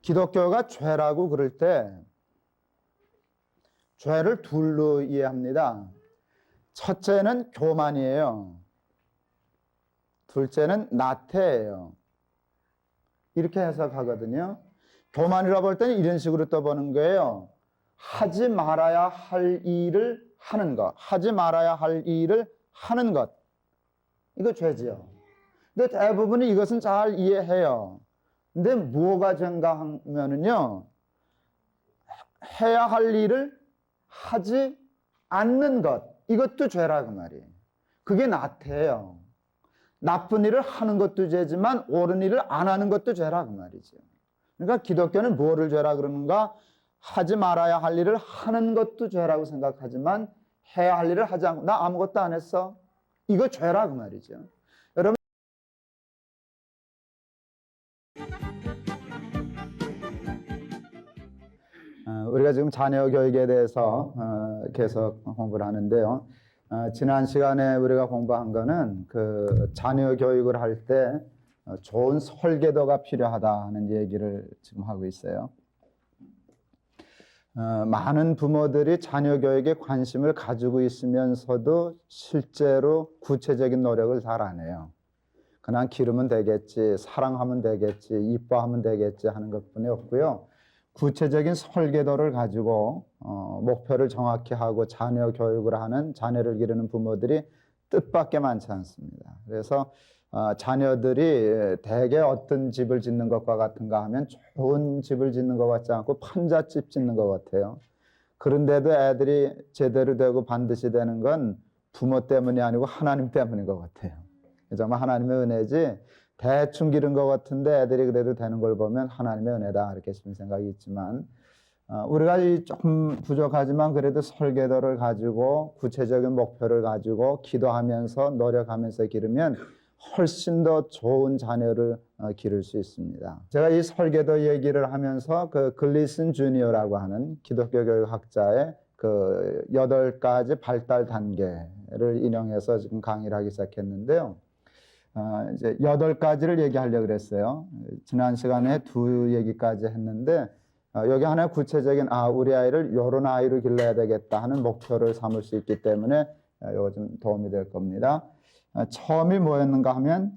기독교가 죄라고 그럴 때 죄를 둘로 이해합니다. 첫째는 교만이에요. 둘째는 나태예요. 이렇게 해석하거든요. 교만이라고 볼 때는 이런 식으로 떠보는 거예요. 하지 말아야 할 일을 하는 것. 하지 말아야 할 일을 하는 것. 이거 죄지요. 근데 대부분이 이것은 잘 이해해요. 근데 뭐가 죄인가 하면은요, 해야 할 일을 하지 않는 것. 이것도 죄라고 말이에요. 그게 나태해요. 나쁜 일을 하는 것도 죄지만 옳은 일을 안 하는 것도 죄라고 말이죠. 그러니까 기독교는 뭐를 죄라 그러는가? 하지 말아야 할 일을 하는 것도 죄라고 생각하지만 해야 할 일을 하지 않고 나 아무것도 안 했어. 이거 죄라고 말이죠. 여러분, 우리가 지금 자녀 교육에 대해서 계속 공부를 하는데요. 지난 시간에 우리가 공부한 거는 그 자녀 교육을 할 때 좋은 설계도가 필요하다는 얘기를 지금 하고 있어요. 많은 부모들이 자녀 교육에 관심을 가지고 있으면서도 실제로 구체적인 노력을 잘 안 해요. 그냥 기르면 되겠지, 사랑하면 되겠지, 이뻐하면 되겠지 하는 것뿐이 없고요. 구체적인 설계도를 가지고 목표를 정확히 하고 자녀 교육을 하는, 자녀를 기르는 부모들이 뜻밖의 많지 않습니다. 그래서 자녀들이 대개 어떤 집을 짓는 것과 같은가 하면 좋은 집을 짓는 것 같지 않고 판잣집 짓는 것 같아요. 그런데도 애들이 제대로 되고 반드시 되는 건 부모 때문이 아니고 하나님 때문인 것 같아요. 정말 하나님의 은혜지, 대충 기른 것 같은데 애들이 그래도 되는 걸 보면 하나님의 은혜다 이렇게 싶은 생각이 있지만, 우리가 조금 부족하지만 그래도 설계도를 가지고 구체적인 목표를 가지고 기도하면서 노력하면서 기르면 훨씬 더 좋은 자녀를 기를 수 있습니다. 제가 이 설계도 얘기를 하면서 그 글리슨 주니어라고 하는 기독교 교육학자의 그 8가지 발달 단계를 인용해서 지금 강의를 하기 시작했는데요. 이제 8가지를 얘기하려고 그랬어요. 지난 시간에 2 얘기까지 했는데, 여기 하나 구체적인, 우리 아이를 이런 아이로 길러야 되겠다 하는 목표를 삼을 수 있기 때문에 이거 좀 도움이 될 겁니다. 처음이 뭐였는가 하면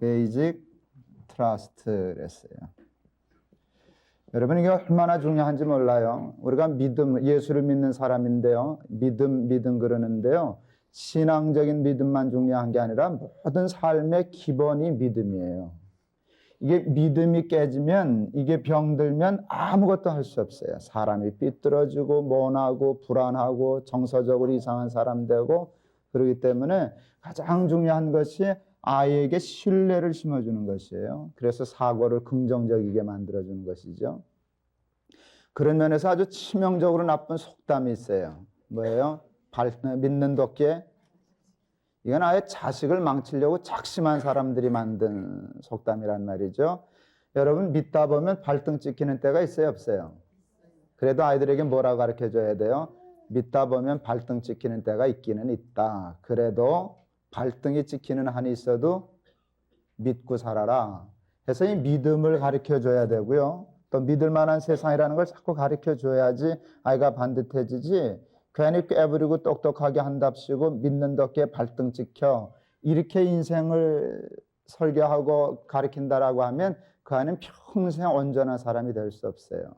베이직 트러스트랬어요. 여러분, 이게 얼마나 중요한지 몰라요. 우리가 믿음, 예수를 믿는 사람인데요. 믿음 그러는데요. 신앙적인 믿음만 중요한 게 아니라 모든 삶의 기본이 믿음이에요. 이게 믿음이 깨지면, 이게 병들면 아무것도 할 수 없어요. 사람이 삐뚤어지고 모나고 불안하고 정서적으로 이상한 사람 되고, 그렇기 때문에 가장 중요한 것이 아이에게 신뢰를 심어주는 것이에요. 그래서 사고를 긍정적이게 만들어주는 것이죠. 그런 면에서 아주 치명적으로 나쁜 속담이 있어요. 뭐예요? 믿는 도끼에, 이건 아예 자식을 망치려고 작심한 사람들이 만든 속담이란 말이죠. 여러분, 믿다 보면 발등 찍히는 때가 있어요, 없어요? 그래도 아이들에게 뭐라고 가르쳐줘야 돼요? 믿다 보면 발등 찍히는 때가 있기는 있다. 그래도 발등이 찍히는 한이 있어도 믿고 살아라 해서 이 믿음을 가르쳐줘야 되고요. 또 믿을 만한 세상이라는 걸 자꾸 가르쳐줘야지 아이가 반듯해지지, 괜히 깨부리고 똑똑하게 한답시고 믿는 덕에 발등 찍혀 이렇게 인생을 설계하고 가르친다라고 하면 그 아이는 평생 온전한 사람이 될 수 없어요.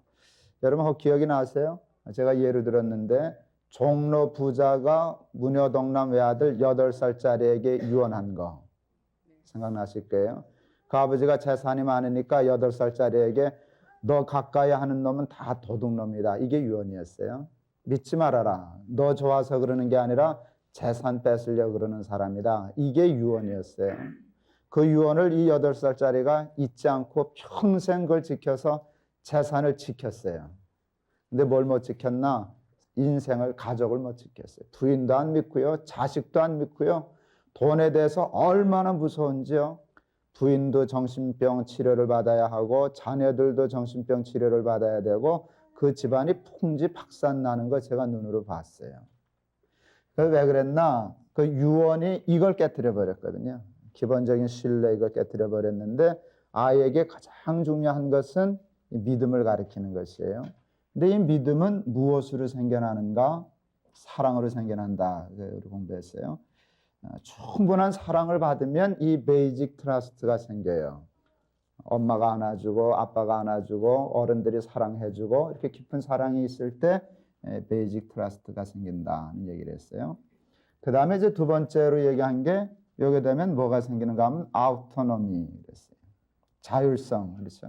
여러분 혹 기억이 나세요? 제가 예를 들었는데, 종로 부자가 무녀동남 외아들 8살짜리에게 유언한 거 생각나실 거예요. 그 아버지가 재산이 많으니까 8살짜리에게 너 가까이 하는 놈은 다 도둑놈이다. 이게 유언이었어요. 믿지 말아라. 너 좋아서 그러는 게 아니라 재산 뺏으려고 그러는 사람이다. 이게 유언이었어요. 그 유언을 이 8살짜리가 잊지 않고 평생 그걸 지켜서 재산을 지켰어요. 근데 뭘 못 지켰나? 인생을, 가족을 못 지켰어요. 부인도 안 믿고요. 자식도 안 믿고요. 돈에 대해서 얼마나 무서운지요. 부인도 정신병 치료를 받아야 하고 자녀들도 정신병 치료를 받아야 되고 그 집안이 풍지박산 나는 거 제가 눈으로 봤어요. 왜 그랬나? 그 유언이 이걸 깨뜨려 버렸거든요. 기본적인 신뢰 이걸 깨뜨려 버렸는데, 아이에게 가장 중요한 것은 이 믿음을 가리키는 것이에요. 근데 이 믿음은 무엇으로 생겨나는가? 사랑으로 생겨난다. 우리 공부했어요. 충분한 사랑을 받으면 이 베이직 트러스트가 생겨요. 엄마가 안아주고 아빠가 안아주고 어른들이 사랑해주고 이렇게 깊은 사랑이 있을 때 베이직 트러스트가 생긴다는 얘기를 했어요. 그 다음에 이제 두 번째로 얘기한 게 여기 되면 뭐가 생기는가 하면 아우토노미 그랬어요. 자율성 그렇죠.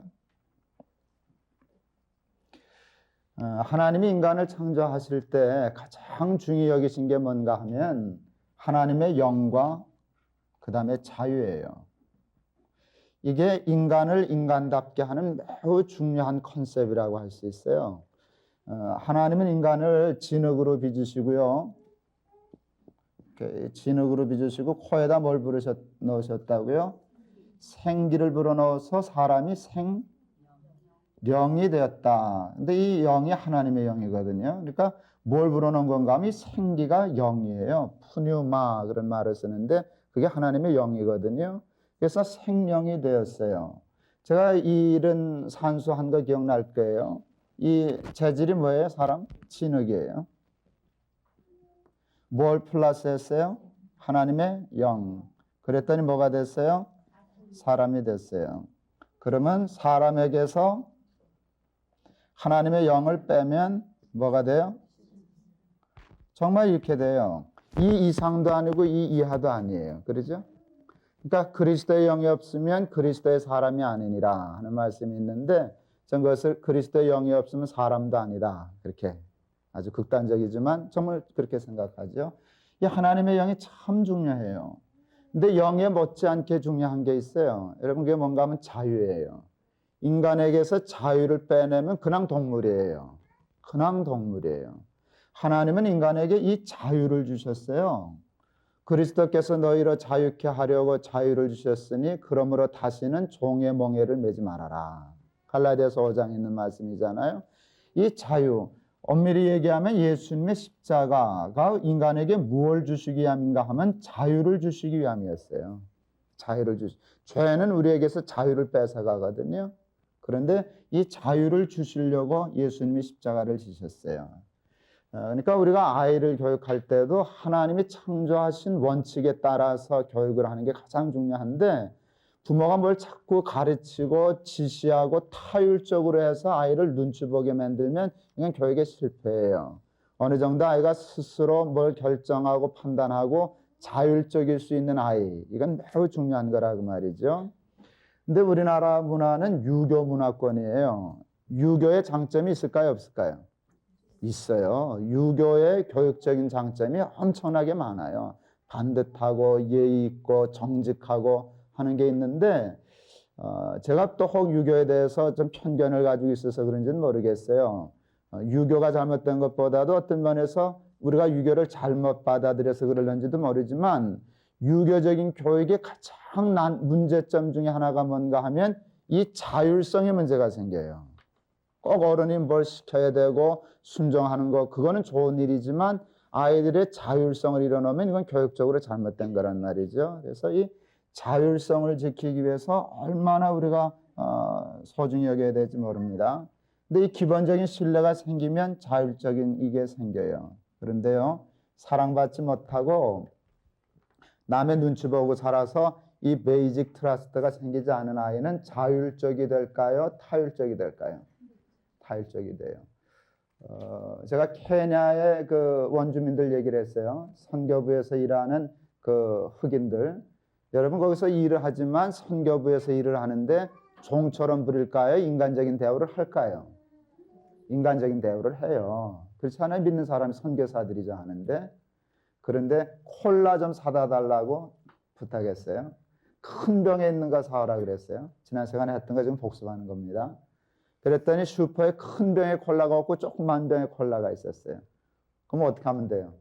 하나님이 인간을 창조하실 때 가장 중요히 여기신 게 뭔가 하면 하나님의 영과 그 다음에 자유예요. 이게 인간을 인간답게 하는 매우 중요한 컨셉이라고 할 수 있어요. 하나님은 인간을 진흙으로 빚으시고요. 진흙으로 빚으시고 코에다 뭘 넣으셨다고요? 생기를 불어넣어서 사람이 영이 되었다. 근데 이 영이 하나님의 영이거든요. 그러니까 뭘 불어넣은 건가 하면 이 생기가 영이에요. 푸뉴마 그런 말을 쓰는데 그게 하나님의 영이거든요. 그래서 생명이 되었어요. 제가 이런 산수한 거 기억날 거예요. 이 재질이 뭐예요? 사람? 진흙이에요. 뭘 플러스 했어요? 하나님의 영. 그랬더니 뭐가 됐어요? 사람이 됐어요. 그러면 사람에게서 하나님의 영을 빼면 뭐가 돼요? 정말 이렇게 돼요. 이 이상도 아니고 이 이하도 아니에요. 그러죠? 그러니까 그리스도의 영이 없으면 그리스도의 사람이 아니니라 하는 말씀이 있는데 전 그것을 그리스도의 영이 없으면 사람도 아니다. 그렇게 아주 극단적이지만 정말 그렇게 생각하죠. 이 하나님의 영이 참 중요해요. 근데 영에 못지않게 중요한 게 있어요. 여러분 그게 뭔가 하면 자유예요. 인간에게서 자유를 빼내면 그냥 동물이에요. 그냥 동물이에요. 하나님은 인간에게 이 자유를 주셨어요. 그리스도께서 너희를 자유케 하려고 자유를 주셨으니 그러므로 다시는 종의 멍에를 매지 말아라. 갈라디아서 5장에 있는 말씀이잖아요. 이 자유, 엄밀히 얘기하면 예수님의 십자가가 인간에게 무엇을 주시기 위함인가 하면 자유를 주시기 위함이었어요. 죄는 우리에게서 자유를 뺏어가거든요. 그런데 이 자유를 주시려고 예수님이 십자가를 지셨어요. 그러니까 우리가 아이를 교육할 때도 하나님이 창조하신 원칙에 따라서 교육을 하는 게 가장 중요한데 부모가 뭘 자꾸 가르치고 지시하고 타율적으로 해서 아이를 눈치 보게 만들면 이건 교육에 실패해요. 어느 정도 아이가 스스로 뭘 결정하고 판단하고 자율적일 수 있는 아이, 이건 매우 중요한 거라고 말이죠. 근데 우리나라 문화는 유교 문화권이에요. 유교의 장점이 있을까요, 없을까요? 있어요. 유교의 교육적인 장점이 엄청나게 많아요. 반듯하고 예의 있고 정직하고 하는 게 있는데 제가 또 혹 유교에 대해서 좀 편견을 가지고 있어서 그런지는 모르겠어요. 유교가 잘못된 것보다도 어떤 면에서 우리가 유교를 잘못 받아들여서 그러는지도 모르지만 유교적인 교육의 가장 문제점 중에 하나가 뭔가 하면 이 자율성의 문제가 생겨요. 꼭 어른이 뭘 시켜야 되고 순종하는 거 그거는 좋은 일이지만 아이들의 자율성을 잃어놓으면 이건 교육적으로 잘못된 거란 말이죠. 그래서 이 자율성을 지키기 위해서 얼마나 우리가 소중히 여겨야 될지 모릅니다. 근데 이 기본적인 신뢰가 생기면 자율적인 이게 생겨요. 그런데요, 사랑받지 못하고 남의 눈치 보고 살아서 이 베이직 트러스트가 생기지 않은 아이는 자율적이 될까요? 타율적이 될까요? 타율적이 돼요. 제가 케냐의 그 원주민들 얘기를 했어요. 선교부에서 일하는 그 흑인들. 여러분 거기서 일을 하지만 선교부에서 일을 하는데 종처럼 부릴까요? 인간적인 대우를 할까요? 인간적인 대우를 해요. 그렇지 않아요? 믿는 사람이 선교사들이죠 하는데. 그런데 콜라 좀 사다 달라고 부탁했어요. 큰 병에 있는 거 사오라 그랬어요. 지난 시간에 했던 거 지금 복습하는 겁니다. 그랬더니 슈퍼에 큰 병에 콜라가 없고 조그만 병에 콜라가 있었어요. 그럼 어떻게 하면 돼요?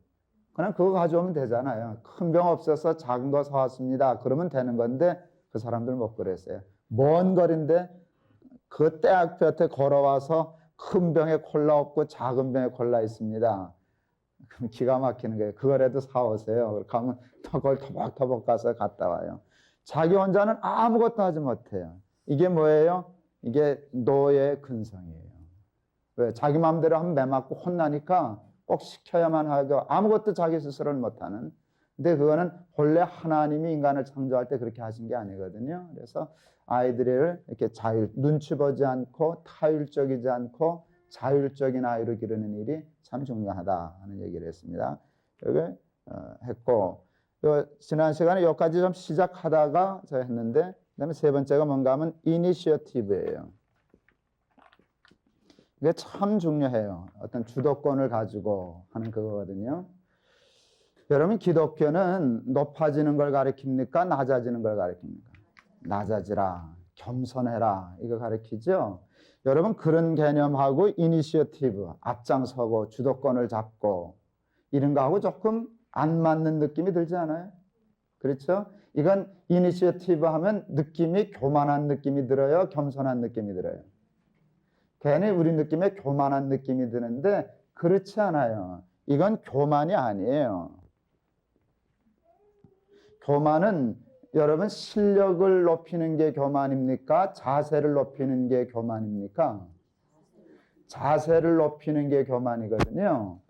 그냥 그거 가져오면 되잖아요. 큰 병 없어서 작은 거 사왔습니다. 그러면 되는 건데 그 사람들 못 그랬어요. 먼 거리인데 그 대학 곁에 걸어와서 큰 병에 콜라 없고 작은 병에 콜라 있습니다. 그럼 기가 막히는 거예요. 그거라도 사오세요. 그렇게 하면 그걸 터벅터벅 가서 갔다 와요. 자기 혼자는 아무것도 하지 못해요. 이게 뭐예요? 이게 노예의 근성이에요. 왜? 자기 마음대로 하면 매맞고 혼나니까 꼭 시켜야만 하고 아무것도 자기 스스로는 못하는. 근데 그거는 본래 하나님이 인간을 창조할 때 그렇게 하신 게 아니거든요. 그래서 아이들을 이렇게 눈치 보지 않고 타율적이지 않고 자율적인 아이로 기르는 일이 참 중요하다 하는 얘기를 했습니다. 여기 했고, 지난 시간에 여기까지 좀 시작하다가 제가 했는데, 그다음에 세 번째가 뭔가 하면 이니셔티브예요. 이게 참 중요해요. 어떤 주도권을 가지고 하는 그거거든요. 여러분, 기독교는 높아지는 걸 가리킵니까? 낮아지는 걸 가리킵니까? 낮아지라, 겸손해라, 이거 가리키죠. 여러분, 그런 개념하고 이니셔티브, 앞장서고 주도권을 잡고 이런 거하고 조금 안 맞는 느낌이 들지 않아요? 그렇죠? 이건 이니셔티브 하면 느낌이 교만한 느낌이 들어요? 겸손한 느낌이 들어요? 괜히 우리 느낌에 교만한 느낌이 드는데 그렇지 않아요. 이건 교만이 아니에요. 교만은 여러분 실력을 높이는 게 교만입니까? 자세를 높이는 게 교만입니까? 자세를 높이는 게 교만이거든요.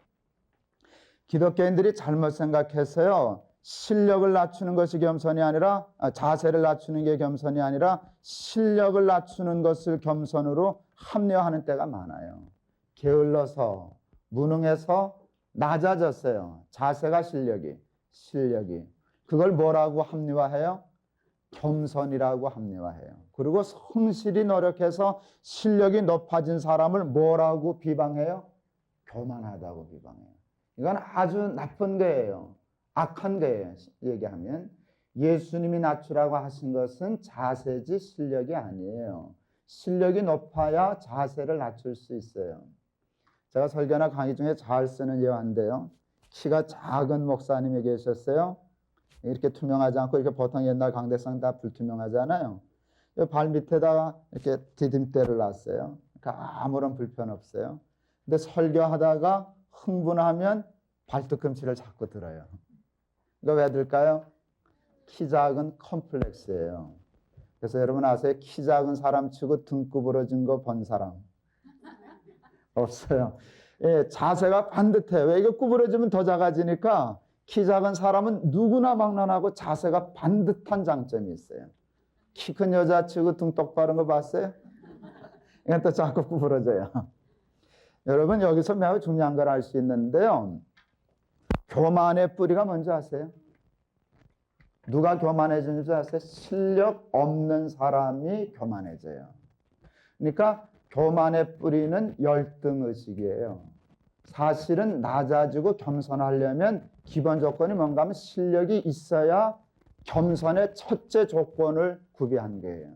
기독교인들이 잘못 생각해서요. 실력을 낮추는 것이 겸손이 아니라 자세를 낮추는 게 겸손이 아니라 실력을 낮추는 것을 겸손으로 합리화하는 때가 많아요. 게을러서 무능해서 낮아졌어요. 자세가 실력이. 그걸 뭐라고 합리화해요? 겸손이라고 합리화해요. 그리고 성실히 노력해서 실력이 높아진 사람을 뭐라고 비방해요? 교만하다고 비방해요. 이건 아주 나쁜 거예요. 악한 거예요. 얘기하면 예수님이 낮추라고 하신 것은 자세지 실력이 아니에요. 실력이 높아야 자세를 낮출 수 있어요. 제가 설교나 강의 중에 잘 쓰는 예화인데요. 키가 작은 목사님이 계셨어요. 이렇게 투명하지 않고 이렇게 보통 옛날 강대상 다 불투명하잖아요. 발 밑에다가 이렇게 디딤대를 놨어요. 그러니까 아무런 불편 없어요. 근데 설교하다가 흥분하면 발뒤꿈치를 자꾸 들어요. 이거 왜 들까요? 키 작은 컴플렉스예요. 그래서 여러분 아세요? 키 작은 사람 치고 등 구부러진 거 본 사람 없어요. 예, 자세가 반듯해요. 왜? 이거 구부러지면 더 작아지니까 키 작은 사람은 누구나 막론하고 자세가 반듯한 장점이 있어요. 키 큰 여자 치고 등 똑바른 거 봤어요? 이건 또 자꾸 구부러져요. 여러분 여기서 매우 중요한 걸 알 수 있는데요. 교만의 뿌리가 뭔지 아세요? 누가 교만해지는 줄 아세요? 실력 없는 사람이 교만해져요. 그러니까 교만의 뿌리는 열등의식이에요. 사실은 낮아지고 겸손하려면 기본 조건이 뭔가 하면 실력이 있어야 겸손의 첫째 조건을 구비한 거예요.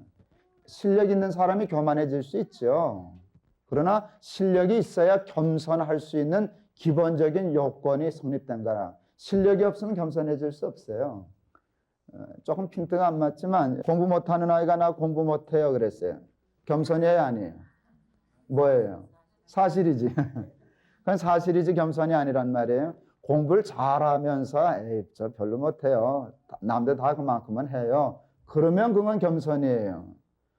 실력 있는 사람이 교만해질 수 있죠. 그러나 실력이 있어야 겸손할 수 있는 기본적인 요건이 성립된 거라. 실력이 없으면 겸손해질 수 없어요. 조금 핀트가 안 맞지만 공부 못하는 아이가 나 공부 못해요 그랬어요. 겸손이에요 아니에요? 뭐예요? 사실이지. 그건 사실이지 겸손이 아니란 말이에요. 공부를 잘하면서 에이 저 별로 못해요. 남들 다 그만큼은 해요. 그러면 그건 겸손이에요.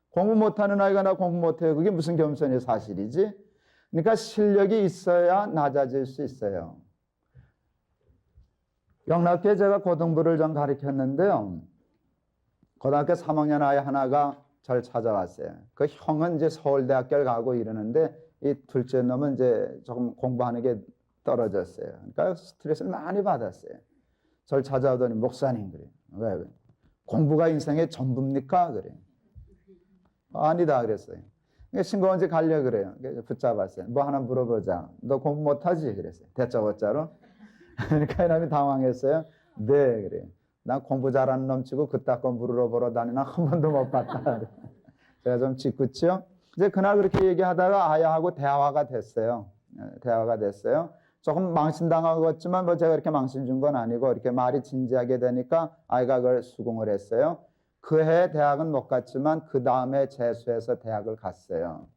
공부 못하는 아이가 나 공부 못해요. 그게 무슨 겸손이에요? 사실이지. 그러니까 실력이 있어야 낮아질 수 있어요. 영락교에 제가 고등부를 좀 가르쳤는데요. 고등학교 3학년 아이 하나가 저를 찾아왔어요. 그 형은 이제 서울대학교를 가고 이러는데 이 둘째 놈은 이제 조금 공부하는 게 떨어졌어요. 그러니까 스트레스를 많이 받았어요. 저를 찾아오더니 목사님 그래요. 왜? 공부가 인생의 전부입니까? 그래요. 아니다 그랬어요. 신고원지 가려고 그래요. 붙잡았어요. 뭐 하나 물어보자. 너 공부 못하지? 그랬어요. 대짜고짜로. 그러니까 이놈이 당황했어요. 네 그래요. 난 공부 잘하는 놈 치고 그따 거 물어보러 다니나 한 번도 못 봤다. 제가 좀 짓궂죠? 이제 그날 그렇게 얘기하다가 아야하고 대화가 됐어요. 대화가 됐어요. 조금 망신당하겠지만 뭐 제가 이렇게 망신 준 건 아니고 이렇게 말이 진지하게 되니까 아이가 그걸 수긍을 했어요. 그 해 대학은 못 갔지만 그 다음에 재수해서 대학을 갔어요.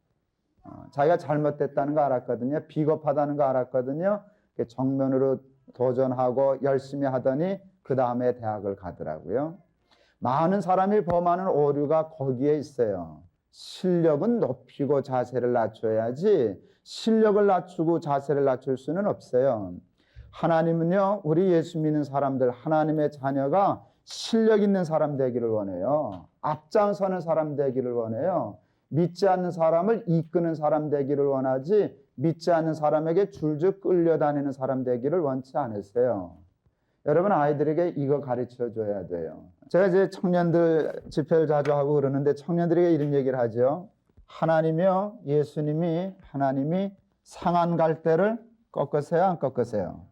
자기가 잘못됐다는 거 알았거든요. 비겁하다는 거 알았거든요. 정면으로 도전하고 열심히 하더니 그 다음에 대학을 가더라고요. 많은 사람이 범하는 오류가 거기에 있어요. 실력은 높이고 자세를 낮춰야지 실력을 낮추고 자세를 낮출 수는 없어요. 하나님은요, 우리 예수 믿는 사람들, 하나님의 자녀가 실력 있는 사람 되기를 원해요. 앞장서는 사람 되기를 원해요. 믿지 않는 사람을 이끄는 사람 되기를 원하지 믿지 않는 사람에게 줄줄 끌려다니는 사람 되기를 원치 않으세요. 여러분, 아이들에게 이거 가르쳐 줘야 돼요. 제가 이제 청년들 집회를 자주 하고 그러는데 청년들에게 이런 얘기를 하죠. 하나님이요, 하나님이 상한 갈대를 꺾으세요, 안 꺾으세요?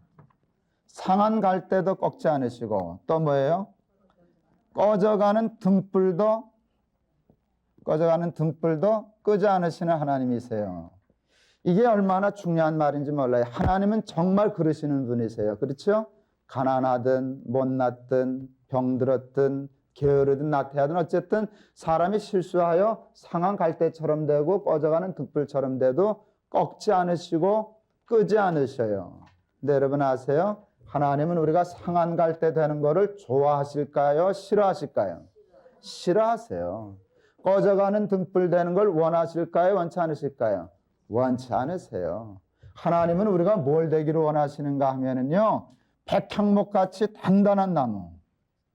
상한 갈대도 꺾지 않으시고 또 뭐예요? 꺼져가는 등불도 끄지 않으시는 하나님이세요. 이게 얼마나 중요한 말인지 몰라요. 하나님은 정말 그러시는 분이세요. 그렇죠? 가난하든 못났든 병들었든 게으르든 나태하든 어쨌든 사람이 실수하여 상한 갈대처럼 되고 꺼져가는 등불처럼 돼도 꺾지 않으시고 끄지 않으셔요. 근데 여러분 아세요? 하나님은 우리가 상한 갈대 되는 거를 좋아하실까요? 싫어하실까요? 싫어하세요. 꺼져가는 등불 되는 걸 원하실까요? 원치 않으실까요? 원치 않으세요. 하나님은 우리가 뭘 되기를 원하시는가 하면은요, 백향목 같이 단단한 나무,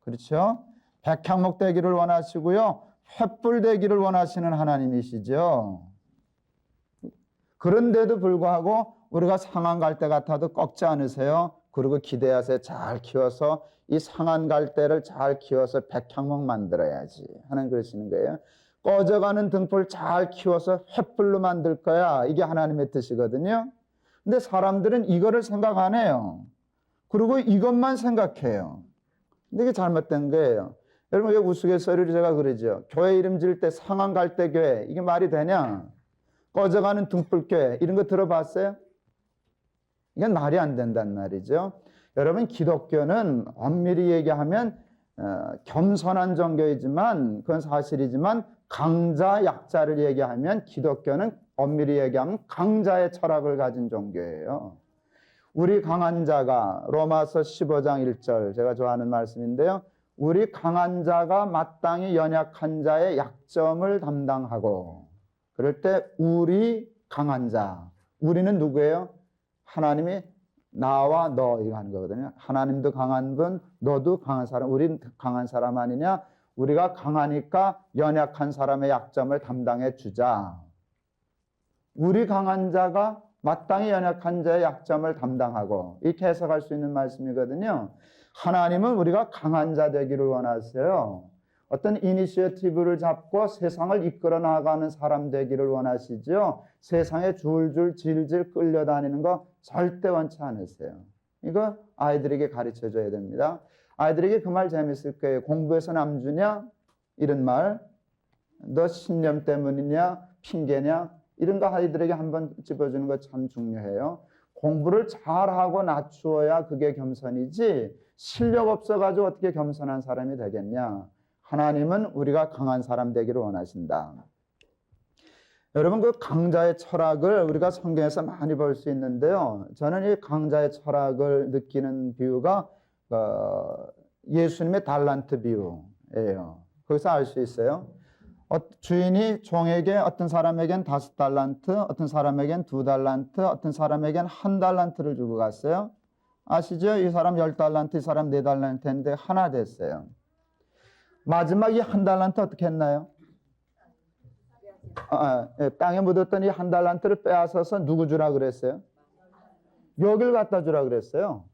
그렇죠? 백향목 되기를 원하시고요, 횃불 되기를 원하시는 하나님이시죠. 그런데도 불구하고 우리가 상한 갈대 같아도 꺾지 않으세요. 그리고 기대하세요. 잘 키워서 이 상한 갈대를 잘 키워서 백향목 만들어야지 하는 그러시는 거예요. 꺼져가는 등불 잘 키워서 횃불로 만들 거야. 이게 하나님의 뜻이거든요. 근데 사람들은 이거를 생각 안 해요. 그리고 이것만 생각해요. 근데 이게 잘못된 거예요. 여러분, 이게 우스갯소리로 제가 그러죠. 교회 이름 지을 때 상한 갈대 교회, 이게 말이 되냐? 꺼져가는 등불 교회, 이런 거 들어봤어요? 이건 말이 안 된단 말이죠. 여러분, 기독교는 엄밀히 얘기하면 겸손한 종교이지만, 그건 사실이지만 강자 약자를 얘기하면 기독교는 엄밀히 얘기하면 강자의 철학을 가진 종교예요. 우리 강한 자가, 로마서 15장 1절, 제가 좋아하는 말씀인데요. 우리 강한 자가 마땅히 연약한 자의 약점을 담당하고, 그럴 때 우리 강한 자, 우리는 누구예요? 하나님이 나와 너 이거 하는 거거든요. 하나님도 강한 분, 너도 강한 사람, 우린 강한 사람 아니냐? 우리가 강하니까 연약한 사람의 약점을 담당해 주자. 우리 강한 자가 마땅히 연약한 자의 약점을 담당하고, 이렇게 해석할 수 있는 말씀이거든요. 하나님은 우리가 강한 자 되기를 원하세요. 어떤 이니셔티브를 잡고 세상을 이끌어 나가는 사람 되기를 원하시죠. 세상에 줄줄 질질 끌려다니는 거 절대 원치 않으세요. 이거 아이들에게 가르쳐 줘야 됩니다. 아이들에게 그 말 재밌을 거예요. 공부해서 남주냐? 이런 말. 너 신념 때문이냐? 핑계냐? 이런 거 아이들에게 한번 짚어주는 거 참 중요해요. 공부를 잘하고 낮추어야 그게 겸손이지 실력 없어가지고 어떻게 겸손한 사람이 되겠냐. 하나님은 우리가 강한 사람 되기를 원하신다. 여러분, 그 강자의 철학을 우리가 성경에서 많이 볼 수 있는데요. 저는 이 강자의 철학을 느끼는 비유가 예수님의 달란트 비유예요. 거기서 알 수 있어요. 주인이 종에게 어떤 사람에겐 5달란트, 어떤 사람에겐 2달란트, 어떤 사람에겐 1달란트를 주고 갔어요. 아시죠? 이 사람 10달란트, 이 사람 4달란트 했는데 하나 됐어요. 마지막 이 1달란트 어떻게 했나요? 땅에 묻었던 이 1달란트를 빼앗아서 누구 주라 그랬어요? 여길 갖다 주라 그랬어요.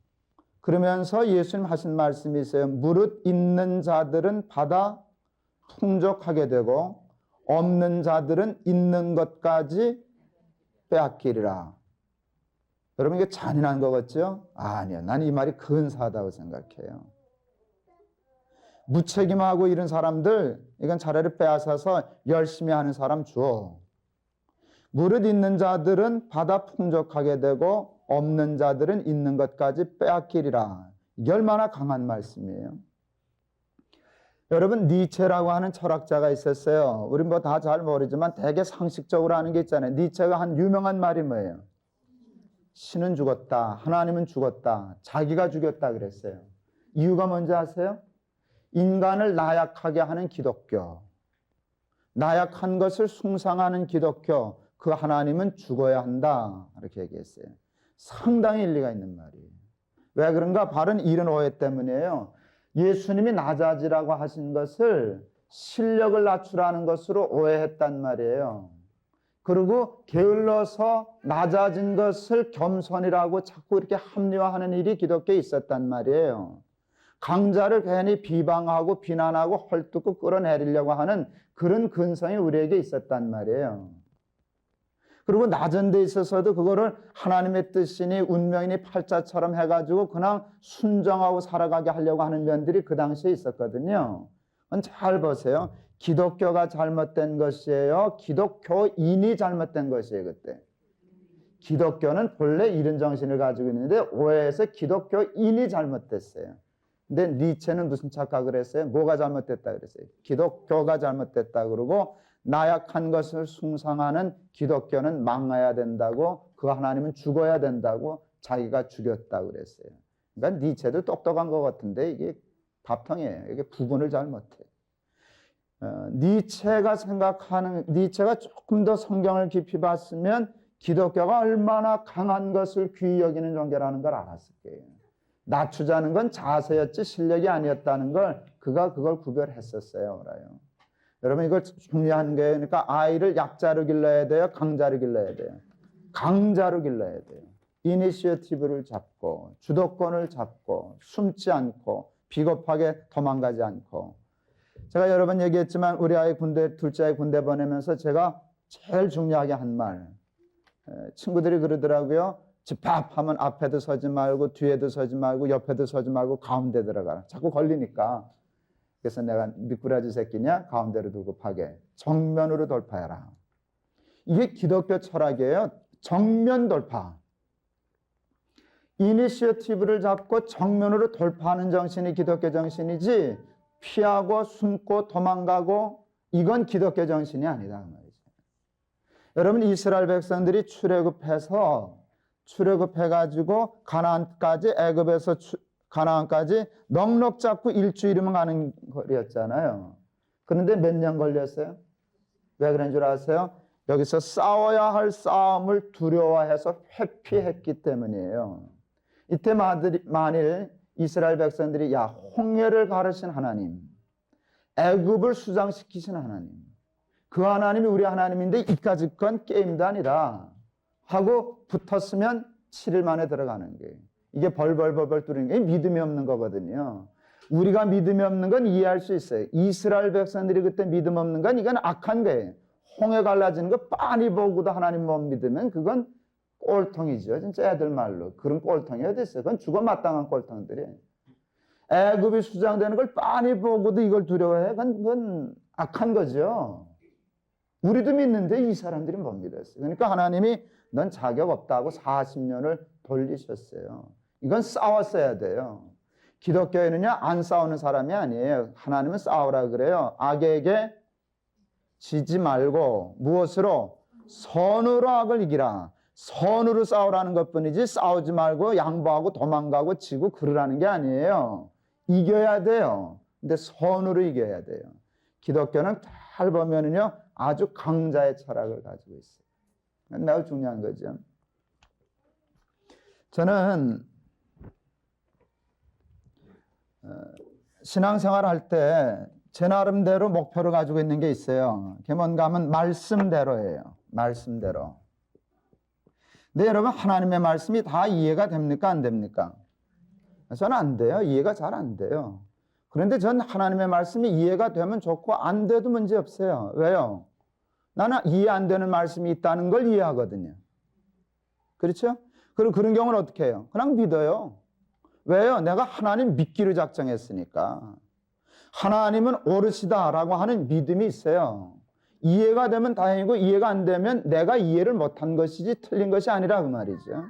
그러면서 예수님 하신 말씀이 있어요. 무릇 있는 자들은 받아 풍족하게 되고 없는 자들은 있는 것까지 빼앗기리라. 여러분, 이게 잔인한 거 같죠? 아니요. 나는 이 말이 근사하다고 생각해요. 무책임하고 이런 사람들, 이건 차라리 빼앗아서 열심히 하는 사람 줘. 무릇 있는 자들은 받아 풍족하게 되고 없는 자들은 있는 것까지 빼앗기리라. 이게 얼마나 강한 말씀이에요. 여러분, 니체라고 하는 철학자가 있었어요. 우리 뭐 다 잘 모르지만 되게 상식적으로 하는 게 있잖아요. 니체가 한 유명한 말이 뭐예요? 신은 죽었다. 하나님은 죽었다. 자기가 죽였다 그랬어요. 이유가 뭔지 아세요? 인간을 나약하게 하는 기독교. 나약한 것을 숭상하는 기독교, 그 하나님은 죽어야 한다. 이렇게 얘기했어요. 상당히 일리가 있는 말이에요. 왜 그런가? 바른 이런 오해 때문이에요. 예수님이 낮아지라고 하신 것을 실력을 낮추라는 것으로 오해했단 말이에요. 그리고 게을러서 낮아진 것을 겸손이라고 자꾸 이렇게 합리화하는 일이 기독교에 있었단 말이에요. 강자를 괜히 비방하고 비난하고 헐뜯고 끌어내리려고 하는 그런 근성이 우리에게 있었단 말이에요. 그리고 낮은 데 있어서도 그거를 하나님의 뜻이니 운명이니 팔자처럼 해가지고 그냥 순정하고 살아가게 하려고 하는 면들이 그 당시에 있었거든요. 잘 보세요. 기독교가 잘못된 것이에요. 기독교인이 잘못된 것이에요. 그때. 기독교는 본래 이런 정신을 가지고 있는데 오해해서 기독교인이 잘못됐어요. 근데 니체는 무슨 착각을 했어요? 뭐가 잘못됐다 그랬어요? 기독교가 잘못됐다 그러고 나약한 것을 숭상하는 기독교는 망해야 된다고, 그 하나님은 죽어야 된다고 자기가 죽였다고 그랬어요. 그러니까 니체도 똑똑한 것 같은데 이게 밥통이에요. 이게 구분을 잘 못해요. 니체가 조금 더 성경을 깊이 봤으면 기독교가 얼마나 강한 것을 귀히 여기는 종교라는 걸 알았을 거예요. 낮추자는 건 자세였지 실력이 아니었다는 걸 그걸 구별했었어요. 그래요. 여러분 이걸 중요한 거예요. 그러니까 아이를 약자로 길러야 돼요? 강자로 길러야 돼요? 강자로 길러야 돼요. 이니시어티브를 잡고 주도권을 잡고 숨지 않고 비겁하게 도망가지 않고. 제가 여러 번 얘기했지만 우리 아이 둘째 아이 군대 보내면서 제가 제일 중요하게 한 말, 친구들이 그러더라고요. 집합하면 앞에도 서지 말고 뒤에도 서지 말고 옆에도 서지 말고 가운데 들어가라. 자꾸 걸리니까. 그래서 내가 미꾸라지 새끼냐? 가운데로 두고 파게. 정면으로 돌파해라. 이게 기독교 철학이에요. 정면 돌파. 이니시어티브를 잡고 정면으로 돌파하는 정신이 기독교 정신이지 피하고 숨고 도망가고 이건 기독교 정신이 아니다 그 말이죠. 여러분 이스라엘 백성들이 출애굽해가지고 가나안까지 애굽에서 가나안까지 넉넉 잡고 일주일이면 가는 거리였잖아요. 그런데 몇 년 걸렸어요? 왜 그런 줄 아세요? 여기서 싸워야 할 싸움을 두려워해서 회피했기 때문이에요. 이때 만일 이스라엘 백성들이 홍해를 가르신 하나님, 애굽을 수장시키신 하나님, 그 하나님이 우리 하나님인데 이까짓 건 게임도 아니다 하고 붙었으면 7일 만에 들어가는 거예요. 이게 벌벌 뚫는 게 믿음이 없는 거거든요. 우리가 믿음이 없는 건 이해할 수 있어요. 이스라엘 백성들이 그때 믿음 없는 건 이건 악한 거예요. 홍해 갈라지는 거 빤히 보고도 하나님 못 믿으면 그건 꼴통이죠. 진짜 애들 말로. 그런 꼴통이 어디 있어요? 그건 죽어 마땅한 꼴통들이에요. 애굽이 수장되는 걸 빤히 보고도 이걸 두려워해? 그건 악한 거죠. 우리도 믿는데 이 사람들이 못 믿었어요. 그러니까 하나님이 넌 자격 없다고 40년을 돌리셨어요. 이건 싸웠어야 돼요. 기독교인은요 안 싸우는 사람이 아니에요. 하나님은 싸우라 그래요. 악에게 지지 말고 무엇으로? 선으로 악을 이기라. 선으로 싸우라는 것뿐이지 싸우지 말고 양보하고 도망가고 지고 그러라는 게 아니에요. 이겨야 돼요. 근데 선으로 이겨야 돼요. 기독교는 잘 보면은요 아주 강자의 철학을 가지고 있어요. 매우 중요한 거죠. 저는 신앙생활 할 때 제 나름대로 목표를 가지고 있는 게 있어요. 그게 뭔가 하면 말씀대로예요. 말씀대로. 근데 여러분 하나님의 말씀이 다 이해가 됩니까? 안 됩니까? 저는 안 돼요. 이해가 잘 안 돼요. 그런데 전 하나님의 말씀이 이해가 되면 좋고 안 돼도 문제 없어요. 왜요? 나는 이해 안 되는 말씀이 있다는 걸 이해하거든요. 그렇죠? 그리고 그런 경우는 어떻게 해요? 그냥 믿어요. 왜요? 내가 하나님 믿기로 작정했으니까. 하나님은 옳으시다라고 하는 믿음이 있어요. 이해가 되면 다행이고 이해가 안 되면 내가 이해를 못한 것이지 틀린 것이 아니라 그 말이죠.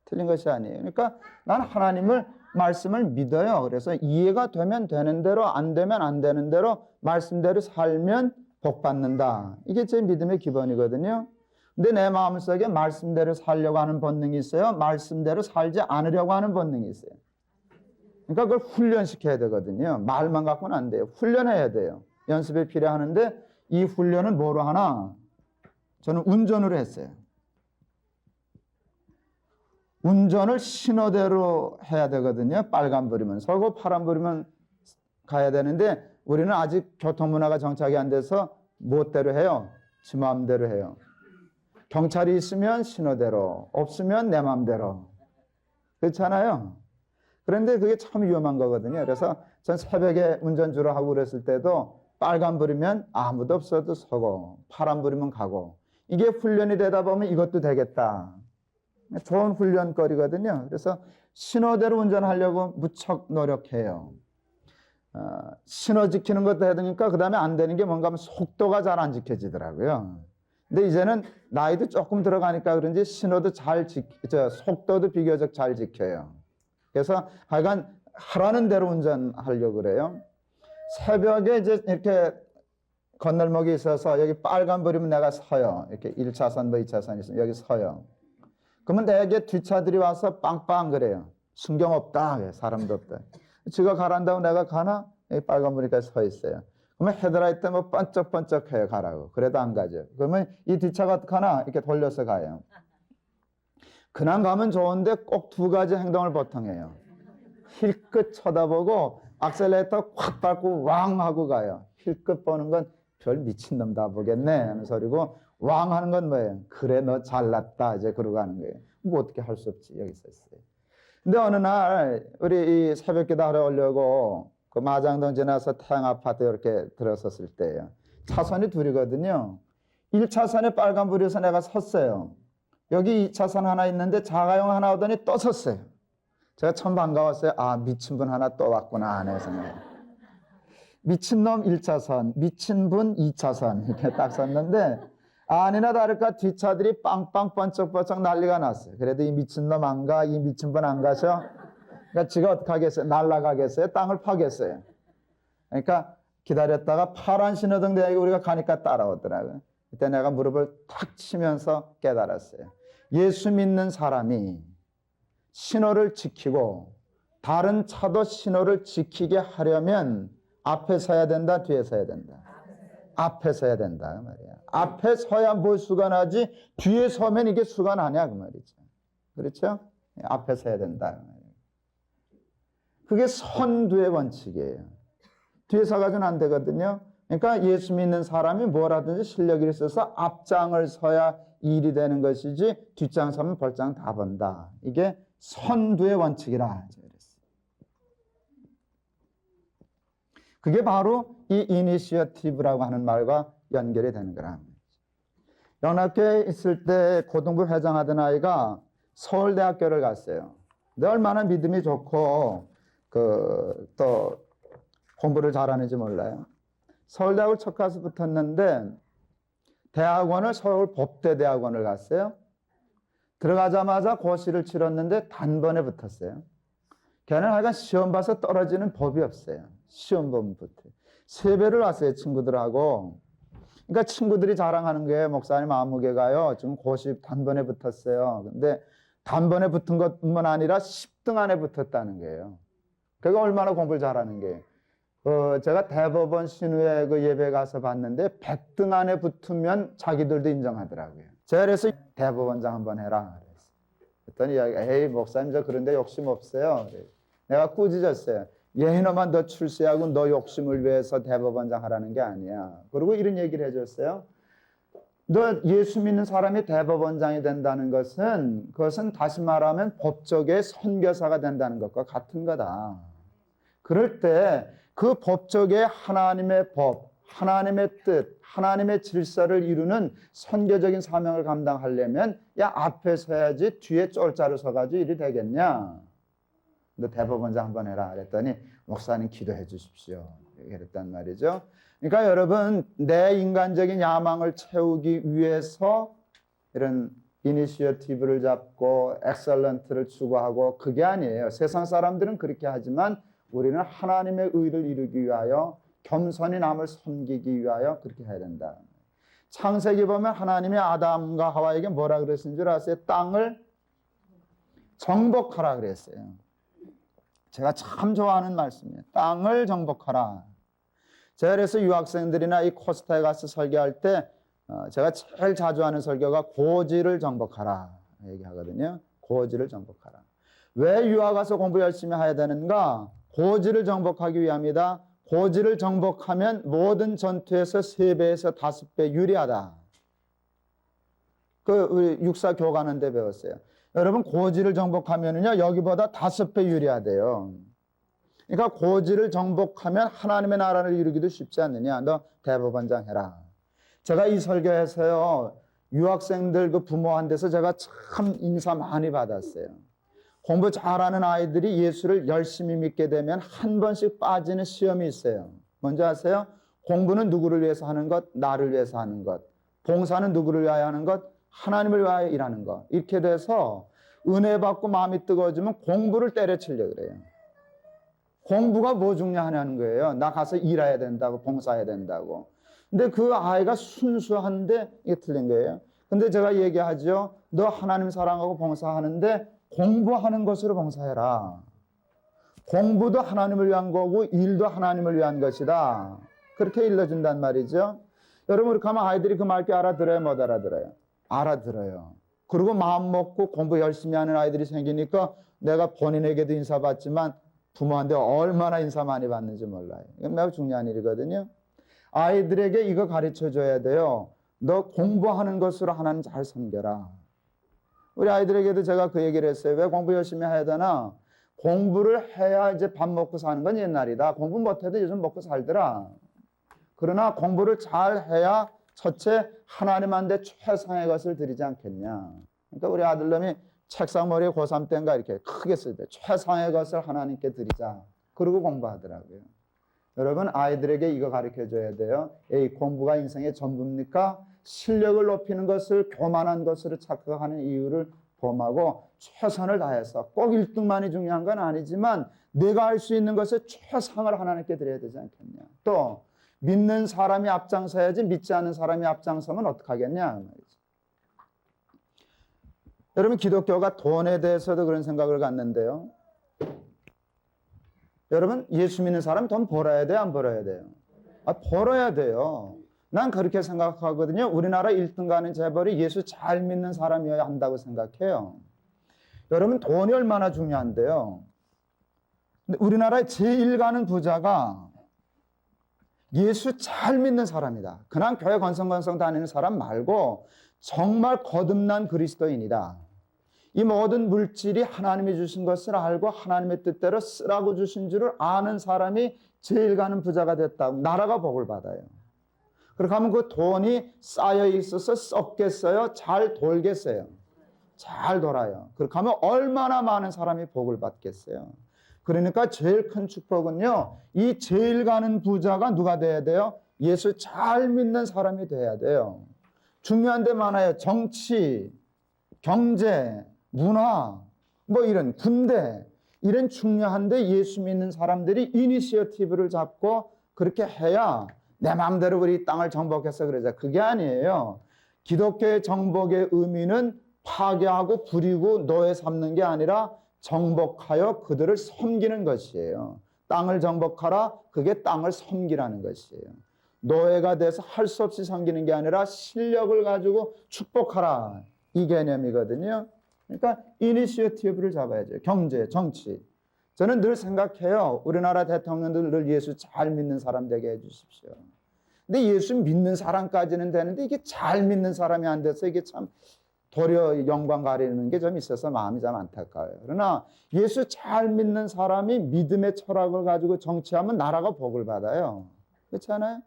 틀린 것이 아니에요. 그러니까 나는 하나님을 말씀을 믿어요. 그래서 이해가 되면 되는 대로 안 되면 안 되는 대로 말씀대로 살면 복 받는다. 이게 제 믿음의 기본이거든요. 근데 내 마음속에 말씀대로 살려고 하는 본능이 있어요. 말씀대로 살지 않으려고 하는 본능이 있어요. 그러니까 그걸 훈련시켜야 되거든요. 말만 갖고는 안 돼요. 훈련해야 돼요. 연습이 필요하는데 이 훈련은 뭐로 하나? 저는 운전으로 했어요. 운전을 신호대로 해야 되거든요. 빨간불이면 서고 파란불이면 가야 되는데 우리는 아직 교통문화가 정착이 안 돼서 무엇대로 해요? 지 마음대로 해요. 경찰이 있으면 신호대로, 없으면 내 마음대로. 그렇잖아요. 그런데 그게 참 위험한 거거든요. 그래서 전 새벽에 운전주로 하고 그랬을 때도 빨간불이면 아무도 없어도 서고 파란불이면 가고, 이게 훈련이 되다 보면 이것도 되겠다. 좋은 훈련거리거든요. 그래서 신호대로 운전하려고 무척 노력해요. 신호 지키는 것도 해야 되니까 그 다음에 안 되는 게 뭔가 하면 속도가 잘 안 지켜지더라고요. 근데 이제는 나이도 조금 들어가니까 그런지 신호도 속도도 비교적 잘 지켜요. 그래서 하여간 하라는 대로 운전하려고 그래요. 새벽에 이제 이렇게 건널목이 있어서 여기 빨간불이면 내가 서요. 이렇게 1차선, 2차선 있으면 여기 서요. 그러면 내게 뒷차들이 와서 빵빵 그래요. 순경 없다. 사람도 없다. 지가 가란다고 내가 가나? 여기 빨간불이니까 서 있어요. 그러면 헤드라이트 뭐 번쩍번쩍해요. 가라고. 그래도 안 가죠. 그러면 이 뒷차가 가나? 이렇게 돌려서 가요. 그냥 가면 좋은데 꼭 두 가지 행동을 보통 해요. 힐끗 쳐다보고 악셀레이터 확 밟고 왕 하고 가요. 힐끗 보는 건 별 미친놈 다 보겠네 하는 소리고, 왕 하는 건 뭐예요? 그래 너 잘났다 이제 그러고 가는 거예요. 뭐 어떻게 할 수 없지. 여기서 있어요. 근데 어느 날 우리 이 새벽기도 하러 오려고 그 마장동 지나서 태양 아파트 이렇게 들어섰을 때예요. 차선이 둘이거든요. 1차선에 빨간불이어서 내가 섰어요. 여기 2차선 하나 있는데 자가용 하나 오더니 또 섰어요. 제가 참 반가웠어요. 아, 미친 분 하나 또 왔구나 안에서. 미친놈 1차선, 미친분 2차선 이렇게 딱 섰는데 아니나 다를까 뒷차들이 빵빵 번쩍번쩍 난리가 났어요. 그래도 이 미친놈 안 가, 이 미친분 안 가셔. 그러니까 지가 어떻게 하겠어요? 날아가겠어요? 땅을 파겠어요? 그러니까 기다렸다가 파란 신호등 대기 우리가 가니까 따라오더라고요. 그때 내가 무릎을 탁 치면서 깨달았어요. 예수 믿는 사람이 신호를 지키고 다른 차도 신호를 지키게 하려면 앞에 서야 된다, 뒤에 서야 된다. 앞에 서야 된다 그 말이야. 앞에 서야 뭘 수가 나지 뒤에 서면 이게 수가 나냐 그 말이죠. 그렇죠? 앞에 서야 된다 그 말이에요. 그게 선두의 원칙이에요. 뒤에 서가지고는 안 되거든요. 그러니까 예수 믿는 사람이 뭐라든지 실력이 있어서 앞장을 서야 일이 되는 것이지 뒷장 서면 벌장 다 본다. 이게 선두의 원칙이라. 그게 바로 이 이니시어티브라고 하는 말과 연결이 되는 거라. 연합교회에 있을 때 고등부 회장하던 아이가 서울대학교를 갔어요. 근데 얼마나 믿음이 좋고 또 공부를 잘하는지 몰라요. 서울대학을 첫 가서 붙었는데 대학원을 서울 법대대학원을 갔어요. 들어가자마자 고시를 치렀는데 단번에 붙었어요. 걔는 하여간 시험 봐서 떨어지는 법이 없어요. 시험 보면 붙어요. 세배를 왔어요, 친구들하고. 그러니까 친구들이 자랑하는 게 목사님 아무개가요, 지금 고시 단번에 붙었어요. 근데 단번에 붙은 것뿐만 아니라 10등 안에 붙었다는 거예요. 그가 얼마나 공부를 잘하는 게. 제가 대법원 신우회 그 예배 가서 봤는데 100등 안에 붙으면 자기들도 인정하더라고요. 제가 그래서 대법원장 한번 해라. 그랬더니 에이 목사님 저 그런데 욕심 없어요. 내가 꾸짖었어요. 예인어만 너 출세하고 너 욕심을 위해서 대법원장 하라는 게 아니야. 그리고 이런 얘기를 해줬어요. 너 예수 믿는 사람이 대법원장이 된다는 것은 그것은 다시 말하면 법조계의 선교사가 된다는 것과 같은 거다. 그럴 때 그 법조계의 하나님의 법, 하나님의 뜻, 하나님의 질서를 이루는 선교적인 사명을 감당하려면 야 앞에 서야지 뒤에 쫄자로 서가지고 일이 되겠냐. 너 대법원장 한번 해라 그랬더니 목사님 기도해 주십시오. 그랬단 말이죠. 그러니까 여러분 내 인간적인 야망을 채우기 위해서 이런 이니시어티브를 잡고 엑셀런트를 추구하고 그게 아니에요. 세상 사람들은 그렇게 하지만 우리는 하나님의 의를 이루기 위하여 겸손히 남을 섬기기 위하여 그렇게 해야 된다. 창세기 보면 하나님이 아담과 하와에게 뭐라 그랬는 줄 아세요? 땅을 정복하라 그랬어요. 제가 참 좋아하는 말씀이에요. 땅을 정복하라. 제가 그래서 유학생들이나 이 코스타에 가서 설교할 때 제가 제일 자주 하는 설교가 고지를 정복하라 얘기하거든요. 고지를 정복하라. 왜 유학 가서 공부 열심히 해야 되는가? 고지를 정복하기 위함이다. 고지를 정복하면 모든 전투에서 3배에서 5배 유리하다. 우리 육사 교과하는데 배웠어요. 여러분 고지를 정복하면은요 여기보다 5배 유리하대요. 그러니까 고지를 정복하면 하나님의 나라를 이루기도 쉽지 않느냐. 너 대법원장 해라. 제가 이 설교에서요 유학생들 그 부모한테서 제가 참 인사 많이 받았어요. 공부 잘하는 아이들이 예수를 열심히 믿게 되면 한 번씩 빠지는 시험이 있어요. 뭔지 아세요? 공부는 누구를 위해서 하는 것? 나를 위해서 하는 것. 봉사는 누구를 위하여 하는 것? 하나님을 위하여 일하는 것. 이렇게 돼서 은혜 받고 마음이 뜨거워지면 공부를 때려치려고 그래요. 공부가 뭐 중요하냐는 거예요. 나 가서 일해야 된다고, 봉사해야 된다고. 근데 그 아이가 순수한데 이게 틀린 거예요. 근데 제가 얘기하죠. 너 하나님 사랑하고 봉사하는데 공부하는 것으로 봉사해라. 공부도 하나님을 위한 거고 일도 하나님을 위한 것이다. 그렇게 일러준단 말이죠. 여러분 그렇게 하면 아이들이 그 말께 알아들어요? 못 알아들어요? 알아들어요. 그리고 마음 먹고 공부 열심히 하는 아이들이 생기니까 내가 본인에게도 인사받지만 부모한테 얼마나 인사 많이 받는지 몰라요. 이건 매우 중요한 일이거든요. 아이들에게 이거 가르쳐줘야 돼요. 너 공부하는 것으로 하나님 잘 섬겨라. 우리 아이들에게도 제가 그 얘기를 했어요. 왜 공부 열심히 해야 되나? 공부를 해야 이제 밥 먹고 사는 건 옛날이다. 공부 못해도 요즘 먹고 살더라. 그러나 공부를 잘 해야 첫째 하나님한테 최상의 것을 드리지 않겠냐. 그러니까 우리 아들놈이 책상 머리에 고3 때인가 이렇게 크게 쓸 때 최상의 것을 하나님께 드리자. 그러고 공부하더라고요. 여러분 아이들에게 이거 가르쳐줘야 돼요. 에이, 공부가 인생의 전부입니까? 실력을 높이는 것을 교만한 것으로 착각하는 이유를 범하고 최선을 다해서 꼭 1등만이 중요한 건 아니지만 내가 할 수 있는 것을 최상을 하나님께 드려야 되지 않겠냐. 또 믿는 사람이 앞장서야지 믿지 않는 사람이 앞장서면 어떡하겠냐 말이죠. 여러분 기독교가 돈에 대해서도 그런 생각을 갖는데요. 여러분 예수 믿는 사람 돈 벌어야 돼요? 안 벌어야 돼요? 벌어야 돼요. 난 그렇게 생각하거든요. 우리나라 1등 가는 재벌이 예수 잘 믿는 사람이어야 한다고 생각해요. 여러분 돈이 얼마나 중요한데요. 근데 우리나라에 제일 가는 부자가 예수 잘 믿는 사람이다. 그냥 교회 건성건성 다니는 사람 말고 정말 거듭난 그리스도인이다. 이 모든 물질이 하나님이 주신 것을 알고 하나님의 뜻대로 쓰라고 주신 줄을 아는 사람이 제일 가는 부자가 됐다고 나라가 복을 받아요. 그렇게 하면 그 돈이 쌓여 있어서 썩겠어요? 잘 돌겠어요? 잘 돌아요. 그렇게 하면 얼마나 많은 사람이 복을 받겠어요? 그러니까 제일 큰 축복은요, 이 제일 가는 부자가 누가 돼야 돼요? 예수 잘 믿는 사람이 돼야 돼요. 중요한 데 많아요. 정치, 경제, 문화, 뭐 이런 군대, 이런 중요한데 예수 믿는 사람들이 이니시어티브를 잡고 그렇게 해야 내 마음대로 우리 땅을 정복해서 그러자. 그게 아니에요. 기독교의 정복의 의미는 파괴하고 부리고 노예 삼는 게 아니라 정복하여 그들을 섬기는 것이에요. 땅을 정복하라. 그게 땅을 섬기라는 것이에요. 노예가 돼서 할 수 없이 섬기는 게 아니라 실력을 가지고 축복하라. 이 개념이거든요. 그러니까 이니시어티브를 잡아야죠. 경제, 정치. 저는 늘 생각해요. 우리나라 대통령들 늘 예수 잘 믿는 사람 되게 해주십시오. 근데 예수 믿는 사람까지는 되는데 이게 잘 믿는 사람이 안 돼서 이게 참 도리어 영광 가리는 게 좀 있어서 마음이 좀 안타까워요. 그러나 예수 잘 믿는 사람이 믿음의 철학을 가지고 정치하면 나라가 복을 받아요. 그렇지 않아요?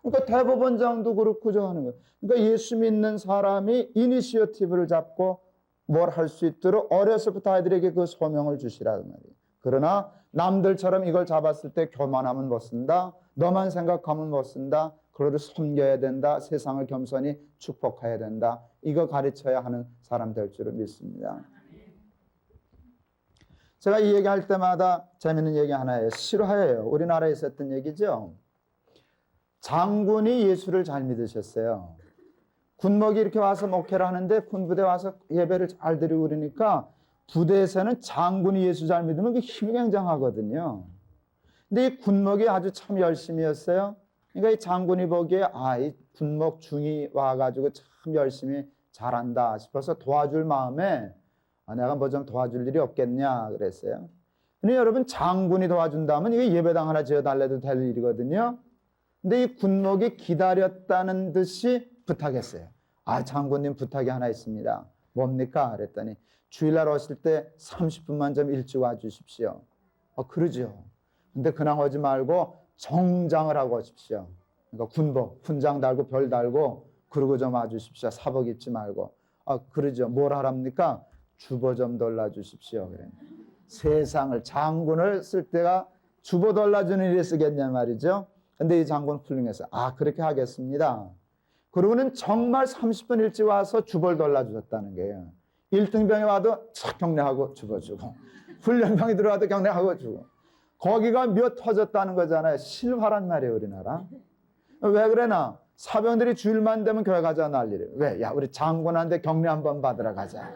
그러니까 대법원장도 그렇고 저 하는 거예요. 그러니까 예수 믿는 사람이 이니시어티브를 잡고 뭘 할 수 있도록 어려서부터 아이들에게 그 소명을 주시라는 말이에요. 그러나 남들처럼 이걸 잡았을 때 교만하면 못 쓴다. 너만 생각하면 못 쓴다. 그러도 섬겨야 된다. 세상을 겸손히 축복해야 된다. 이거 가르쳐야 하는 사람 될 줄을 믿습니다. 제가 이 얘기할 때마다 재밌는 얘기 하나예요. 실화예요. 우리나라에 있었던 얘기죠. 장군이 예수를 잘 믿으셨어요. 군목이 이렇게 와서 목회를 하는데 군부대 와서 예배를 잘 드리고 그러니까 부대에서는 장군이 예수 잘 믿으면 그 힘이 굉장하거든요. 근데 이 군목이 아주 참 열심히 했어요. 그러니까 이 장군이 보기에 이 군목 중이 와가지고 참 열심히 잘한다 싶어서 도와줄 마음에 내가 뭐 좀 도와줄 일이 없겠냐 그랬어요. 근데 여러분 장군이 도와준다면 이게 예배당 하나 지어달래도 될 일이거든요. 근데 이 군목이 기다렸다는 듯이 부탁했어요. 장군님 부탁이 하나 있습니다. 뭡니까? 그랬더니 주일날 오실 때 30분만 좀 일찍 와주십시오. 그러죠. 근데 그냥 오지 말고 정장을 하고 오십시오. 그러니까 군복, 훈장 달고 별 달고 그러고 좀 와주십시오. 사복 입지 말고. 그러죠. 뭘 하랍니까? 주보 좀 돌라주십시오. 그래. 세상을 장군을 쓸 때가 주보 돌라주는 일에 쓰겠냐 말이죠. 근데 이 장군 훌륭해서 그렇게 하겠습니다. 그러고는 정말 30분 일찍 와서 주보를 돌라주셨다는 거예요. 1등병이 와도 착 격려하고 주보 주고 훈련병이 들어와도 격려하고 주고 거기가 몇 터졌다는 거잖아요. 실화란 말이에요. 우리나라. 왜 그래나? 사병들이 주일만 되면 교회 가자 난리래요. 왜? 우리 장군한테 격려 한번 받으러 가자.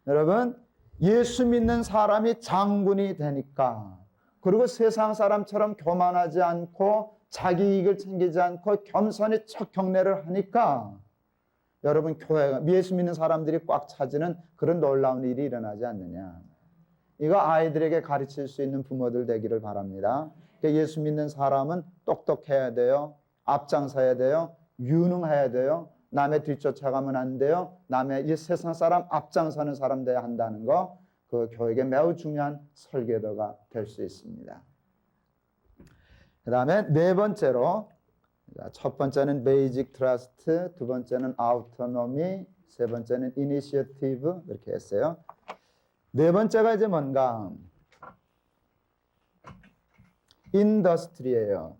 여러분 예수 믿는 사람이 장군이 되니까 그리고 세상 사람처럼 교만하지 않고 자기 이익을 챙기지 않고 겸손히 척 격려를 하니까 여러분 교회가 예수 믿는 사람들이 꽉 차지는 그런 놀라운 일이 일어나지 않느냐. 이거 아이들에게 가르칠 수 있는 부모들 되기를 바랍니다. 그러니까 예수 믿는 사람은 똑똑해야 돼요. 앞장서야 돼요. 유능해야 돼요. 남의 뒤쫓아가면 안 돼요. 남의 이 세상 사람 앞장서는 사람 돼야 한다는 거, 그 교육에 매우 중요한 설계도가 될 수 있습니다. 그 다음에 네 번째로, 첫 번째는 베이직 트러스트, 두 번째는 아우토노미, 세 번째는 이니시어티브 이렇게 했어요. 네 번째가 이제 뭔가 인더스트리예요.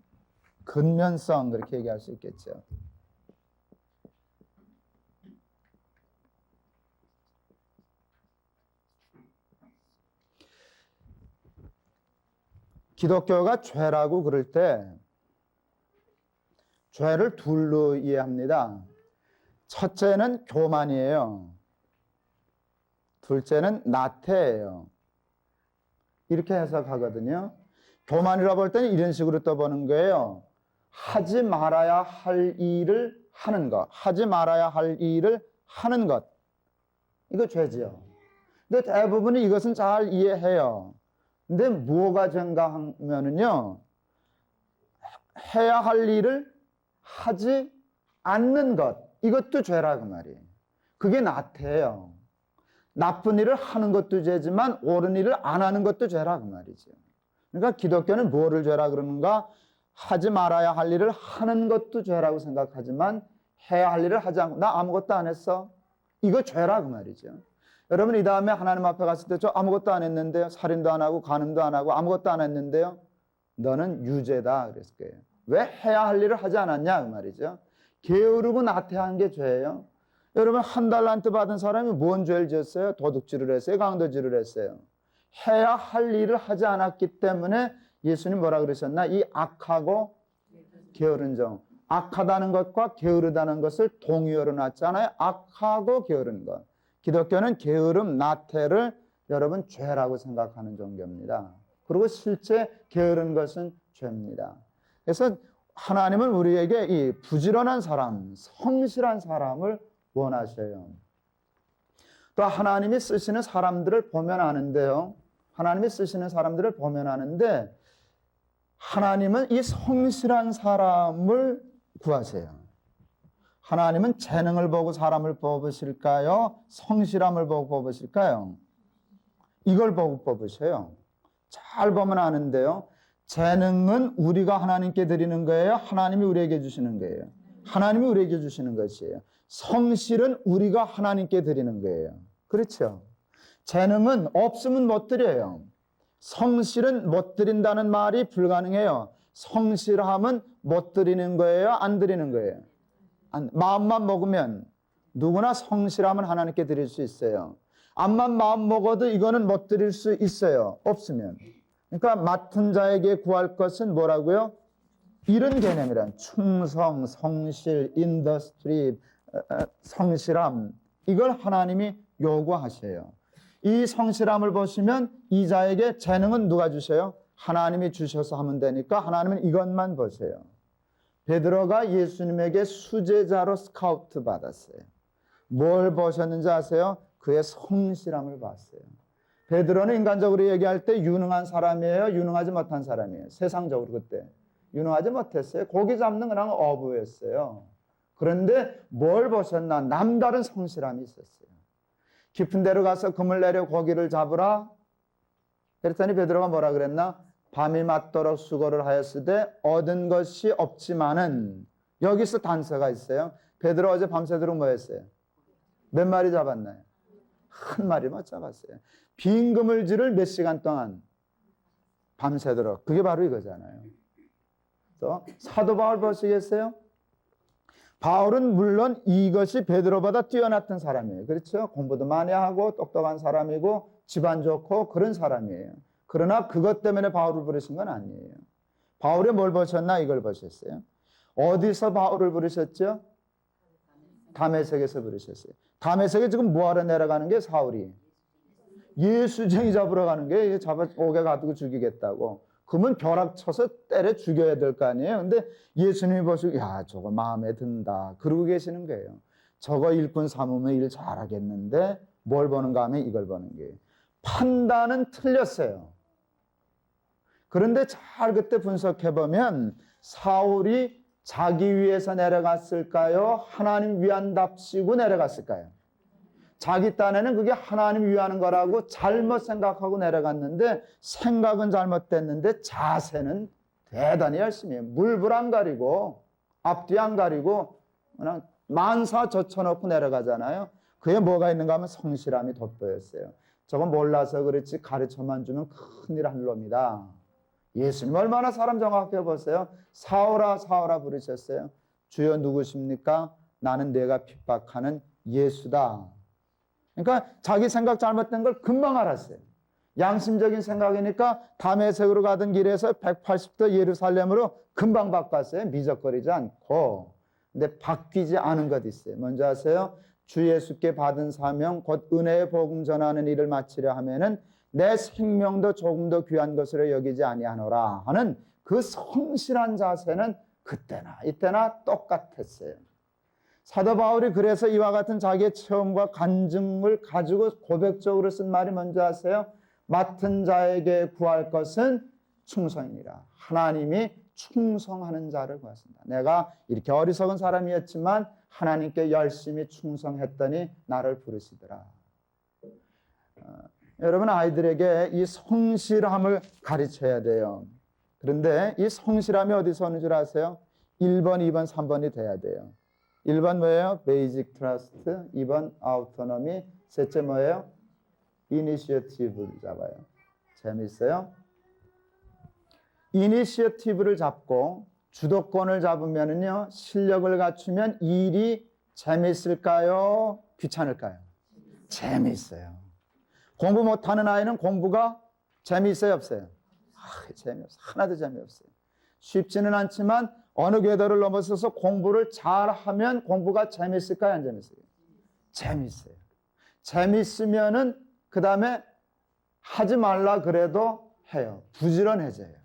근면성 그렇게 얘기할 수 있겠죠. 기독교가 죄라고 그럴 때 죄를 둘로 이해합니다. 첫째는 교만이에요. 둘째는 나태예요. 이렇게 해석하거든요. 교만이라고 볼 때는 이런 식으로 떠보는 거예요. 하지 말아야 할 일을 하는 것. 하지 말아야 할 일을 하는 것. 이거 죄지요. 근데 대부분이 이것은 잘 이해해요. 근데 뭐가 죄인가 하면은요, 해야 할 일을 하지 않는 것. 이것도 죄라 그 말이에요. 그게 나태해요. 나쁜 일을 하는 것도 죄지만 옳은 일을 안 하는 것도 죄라 그 말이죠. 그러니까 기독교는 뭐를 죄라 그러는가? 하지 말아야 할 일을 하는 것도 죄라고 생각하지만 해야 할 일을 하지 않고 나 아무것도 안 했어. 이거 죄라 그 말이죠. 여러분 이 다음에 하나님 앞에 갔을 때 저 아무것도 안 했는데요. 살인도 안 하고 간음도 안 하고 아무것도 안 했는데요. 너는 유죄다 그랬을 거예요. 왜 해야 할 일을 하지 않았냐 그 말이죠. 게으르고 나태한 게 죄예요. 여러분 한 달란트 받은 사람이 뭔 죄를 지었어요? 도둑질을 했어요? 강도질을 했어요? 해야 할 일을 하지 않았기 때문에 예수님 뭐라 그러셨나? 이 악하고 게으른 종. 악하다는 것과 게으르다는 것을 동의어로 놨잖아요. 악하고 게으른 것. 기독교는 게으름, 나태를 여러분 죄라고 생각하는 종교입니다. 그리고 실제 게으른 것은 죄입니다. 그래서 하나님은 우리에게 이 부지런한 사람, 성실한 사람을 원하셔요. 또 하나님이 쓰시는 사람들을 보면 아는데요. 하나님이 쓰시는 사람들을 보면 아는데 하나님은 이 성실한 사람을 구하세요. 하나님은 재능을 보고 사람을 뽑으실까요? 성실함을 보고 뽑으실까요? 이걸 보고 뽑으셔요. 잘 보면 아는데요. 재능은 우리가 하나님께 드리는 거예요? 하나님이 우리에게 주시는 거예요? 하나님이 우리에게 주시는 것이에요. 성실은 우리가 하나님께 드리는 거예요. 그렇죠? 재능은 없으면 못 드려요. 성실은 못 드린다는 말이 불가능해요. 성실함은 못 드리는 거예요? 안 드리는 거예요? 마음만 먹으면 누구나 성실함은 하나님께 드릴 수 있어요. 암만 마음 먹어도 이거는 못 드릴 수 있어요. 없으면. 그러니까 맡은 자에게 구할 것은 뭐라고요? 이런 개념이란 충성, 성실, 인더스트리, 성실함 이걸 하나님이 요구하셔요. 이 성실함을 보시면 이 자에게 재능은 누가 주셔요? 하나님이 주셔서 하면 되니까 하나님은 이것만 보세요. 베드로가 예수님에게 수제자로 스카우트 받았어요. 뭘 보셨는지 아세요? 그의 성실함을 봤어요. 베드로는 인간적으로 얘기할 때 유능한 사람이에요? 유능하지 못한 사람이에요? 세상적으로 그때. 유능하지 못했어요. 고기 잡는 그냥 어부였어요. 그런데 뭘 보셨나? 남다른 성실함이 있었어요. 깊은 데로 가서 금을 내려 고기를 잡으라. 그랬더니 베드로가 뭐라 그랬나? 밤이 맞도록 수고를 하였으되 얻은 것이 없지만은, 여기서 단서가 있어요. 베드로 어제 밤새도록 뭐 했어요? 몇 마리 잡았나요? 한 마리만 잡았어요. 빈 그물질을 몇 시간 동안 밤새도록. 그게 바로 이거잖아요. 또 사도 바울 보시겠어요? 바울은 물론 이것이 베드로보다 뛰어났던 사람이에요. 그렇죠? 공부도 많이 하고 똑똑한 사람이고 집안 좋고 그런 사람이에요. 그러나 그것 때문에 바울을 부르신 건 아니에요. 바울이 뭘 보셨나? 이걸 보셨어요. 어디서 바울을 부르셨죠? 다메섹에서 부르셨어요. 다메섹에 지금 뭐하러 내려가는 게 사울이? 예수쟁이 잡으러 가는 게, 잡아 옥에 가두고 죽이겠다고. 그러면 벼락 쳐서 때려 죽여야 될 거 아니에요. 근데 예수님이 보시고 야, 저거 마음에 든다 그러고 계시는 거예요. 저거 일꾼 삼으면 일 잘하겠는데 뭘 보는가 하면 이걸 보는 거예요. 판단은 틀렸어요. 그런데 잘 그때 분석해보면 사울이 자기 위해서 내려갔을까요? 하나님 위한답시고 내려갔을까요? 자기 딴에는 그게 하나님 위하는 거라고 잘못 생각하고 내려갔는데, 생각은 잘못됐는데 자세는 대단히 열심히 해요. 물불 안 가리고 앞뒤 안 가리고 그냥 만사 젖혀놓고 내려가잖아요. 그게 뭐가 있는가 하면 성실함이 돋보였어요. 저건 몰라서 그렇지 가르쳐만 주면 큰일 할 놈이다. 예수님 얼마나 사람 정확해 보세요. 사울아 사울아 부르셨어요. 주여 누구십니까? 나는 내가 핍박하는 예수다. 그러니까 자기 생각 잘못된 걸 금방 알았어요. 양심적인 생각이니까 다메섹으로 가던 길에서 180도 예루살렘으로 금방 바꿨어요. 미적거리지 않고. 근데 바뀌지 않은 것 있어요. 먼저 아세요? 주 예수께 받은 사명 곧 은혜의 복음 전하는 일을 마치려 하면은 내 생명도 조금 더 귀한 것으로 여기지 아니하노라 하는 그 성실한 자세는 그때나 이때나 똑같았어요. 사도 바울이 그래서 이와 같은 자기의 체험과 간증을 가지고 고백적으로 쓴 말이 뭔지 아세요? 맡은 자에게 구할 것은 충성이니라. 하나님이 충성하는 자를 구하신다. 내가 이렇게 어리석은 사람이었지만 하나님께 열심히 충성했더니 나를 부르시더라. 여러분 아이들에게 이 성실함을 가르쳐야 돼요. 그런데 이 성실함이 어디서 오는 줄 아세요? 1번, 2번, 3번이 돼야 돼요. 1번 뭐예요? 베이직 트러스트. 2번 아우토노미. 셋째 뭐예요? 이니시어티브를 잡아요. 재밌어요? 이니시어티브를 잡고 주도권을 잡으면은요, 실력을 갖추면 일이 재밌을까요? 귀찮을까요? 재밌어요. 공부 못하는 아이는 공부가 재미있어요? 없어요? 재미없어요. 하나도 재미없어요. 쉽지는 않지만 어느 궤도를 넘어서서 공부를 잘하면 공부가 재밌을까요? 안 재밌어요? 재밌어요. 재밌으면은 그 다음에 하지 말라 그래도 해요. 부지런해져요.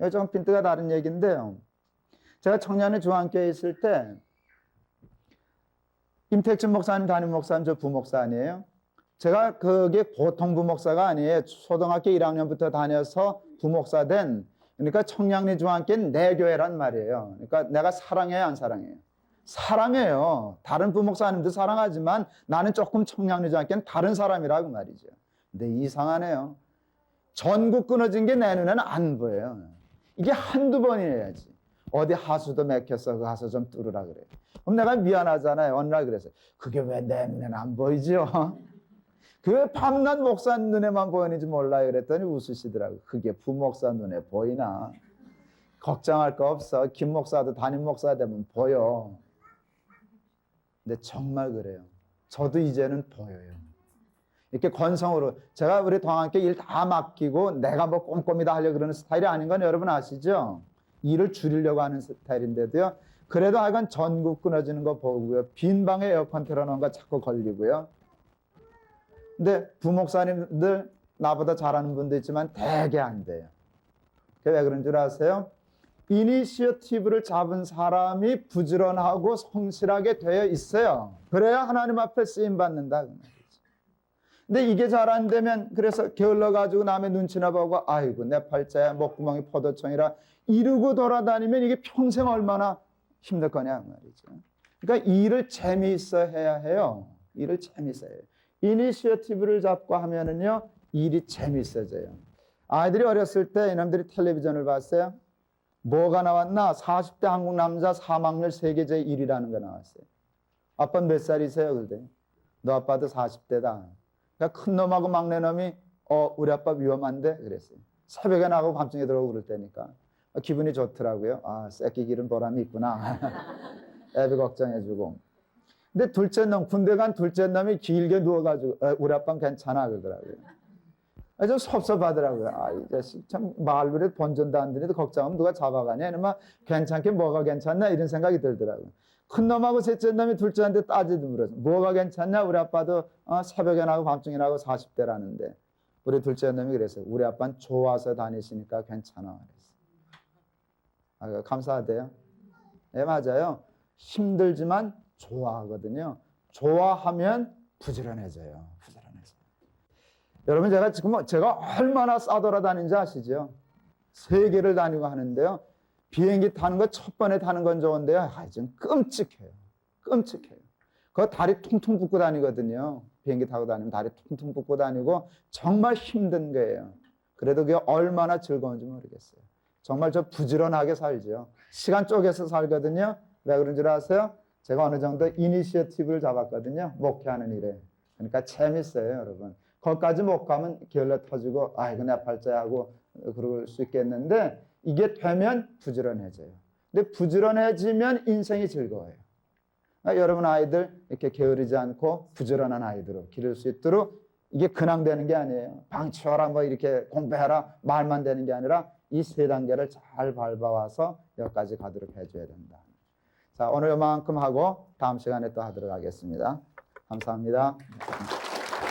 이거 좀 핀트가 다른 얘기인데요. 제가 청년의 중앙교회에 있을 때 임택준 목사님, 담임 목사님, 저 부목사 아니에요? 제가 그게 보통 부목사가 아니에요. 초등학교 1학년부터 다녀서 부목사 된, 그러니까 청량리 중앙교회는 내 교회란 말이에요. 그러니까 내가 사랑해요, 안 사랑해요? 사랑해요. 다른 부목사님도 사랑하지만 나는 조금 청량리 중앙교회는 다른 사람이라고 말이죠. 근데 이상하네요. 전국 끊어진 게 내 눈에는 안 보여요. 이게 한두 번이어야지. 어디 하수도 맥혔어. 그 하수 좀 뚫으라 그래. 그럼 내가 미안하잖아요. 어느 날 그래서 그게 왜 내 눈에는 안 보이죠? 그게 밤낮 목사 눈에만 보이는지 몰라요. 그랬더니 웃으시더라고요. 그게 부목사 눈에 보이나? 걱정할 거 없어. 김 목사도 담임 목사 되면 보여. 근데 정말 그래요. 저도 이제는 보여요. 이렇게 건성으로. 제가 우리 동학교 일 다 맡기고 내가 뭐 꼼꼼히 다 하려고 그러는 스타일이 아닌 건 여러분 아시죠? 일을 줄이려고 하는 스타일인데도요. 그래도 하여간 전국 끊어지는 거 보고요. 빈 방에 에어컨 틀어놓은 거 자꾸 걸리고요. 근데 부목사님들 나보다 잘하는 분도 있지만 되게 안 돼요. 그게 왜 그런 줄 아세요? 이니시어티브를 잡은 사람이 부지런하고 성실하게 되어 있어요. 그래야 하나님 앞에 쓰임 받는다. 근데 이게 잘 안 되면 그래서 게을러 가지고 남의 눈치나 보고 아이고 내 팔자야 목구멍이 포도청이라 이러고 돌아다니면 이게 평생 얼마나 힘들 거냐 말이죠. 그러니까 일을 재미있어 해야 해요. 일을 재미있어 해요. 이니시어티브를 잡고 하면은요 일이 재미있어져요. 아이들이 어렸을 때 이놈들이 텔레비전을 봤어요. 뭐가 나왔나? 40대 한국 남자 사망률 세계 제1위라는 거 나왔어요. 아빠 몇 살이세요? 그때 너 아빠도 40대다. 그러니까 큰 놈하고 막내 놈이 우리 아빠 위험한데 그랬어요. 새벽에 나가고 밤중에 들어오고 그럴 때니까 기분이 좋더라고요. 아 새끼 기른 보람이 있구나. 애비 걱정해주고. 근데 둘째 놈 군대 간 둘째 놈이 길게 누워가지고 우리 아빠는 괜찮아 그러더라고요. 좀 섭섭하더라고요. 아, 이 자식 참 말로 번전도 안 되는데 걱정하면 누가 잡아가냐. 이러면 괜찮게 뭐가 괜찮나 이런 생각이 들더라고요. 큰 놈하고 셋째 놈이 둘째한테 따지도 물어서 뭐가 괜찮냐. 우리 아빠도 새벽에 나고 밤중에 나고 40대라는데 우리 둘째 놈이 그랬어요. 우리 아빠는 좋아서 다니시니까 괜찮아. 그랬어요. 감사하대요. 네, 맞아요. 힘들지만 좋아하거든요. 좋아하면 부지런해져요. 여러분 제가 얼마나 싸돌아다니는지 아시죠? 세계를 다니고 하는데요. 비행기 타는 거 첫 번에 타는 건 좋은데요. 좀 끔찍해요. 끔찍해요. 그거 다리 퉁퉁 붓고 다니거든요. 비행기 타고 다니면 다리 퉁퉁 붓고 다니고 정말 힘든 거예요. 그래도 그게 얼마나 즐거운지 모르겠어요. 정말 저 부지런하게 살죠. 시간 쪼개서 살거든요. 왜 그런 줄 아세요? 제가 어느 정도 이니시어티브를 잡았거든요. 목회하는 일에. 그러니까 재밌어요, 여러분. 거기까지 못 가면 게을러 터지고 아이고 내 팔자야 하고 그럴 수 있겠는데 이게 되면 부지런해져요. 근데 부지런해지면 인생이 즐거워요. 그러니까 여러분 아이들 이렇게 게으르지 않고 부지런한 아이들로 기를 수 있도록 이게 근황 되는 게 아니에요. 방 치워라 뭐 이렇게 공부해라 말만 되는 게 아니라 이 세 단계를 잘 밟아와서 여기까지 가도록 해줘야 된다. 자, 오늘 이만큼 하고 다음 시간에 또 하도록 하겠습니다. 감사합니다.